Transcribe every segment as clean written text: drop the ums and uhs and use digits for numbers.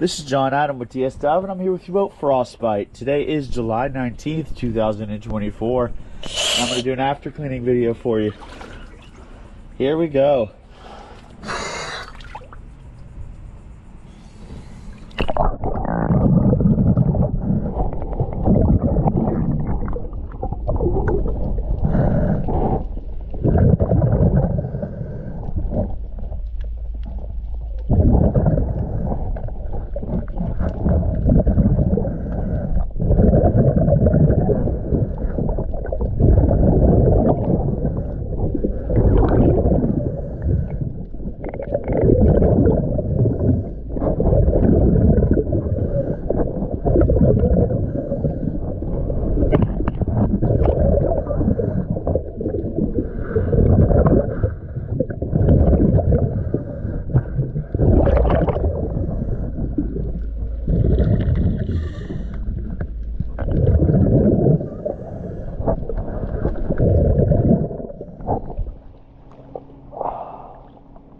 This is John Adam with DS Dive, and I'm here with your boat Frost Byte. Today is July 19th, 2024. And I'm going to do an after cleaning video for you. Here we go.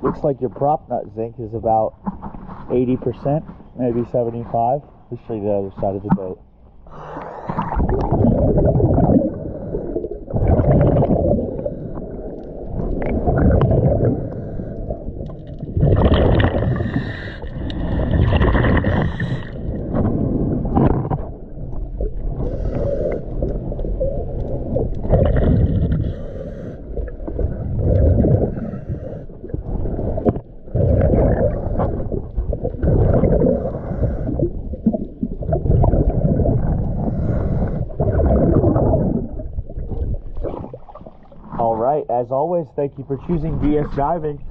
Looks like your prop nut zinc is about 80%, maybe 75. Let's show you the other side of the boat. Alright, as always, thank you for choosing DS Diving.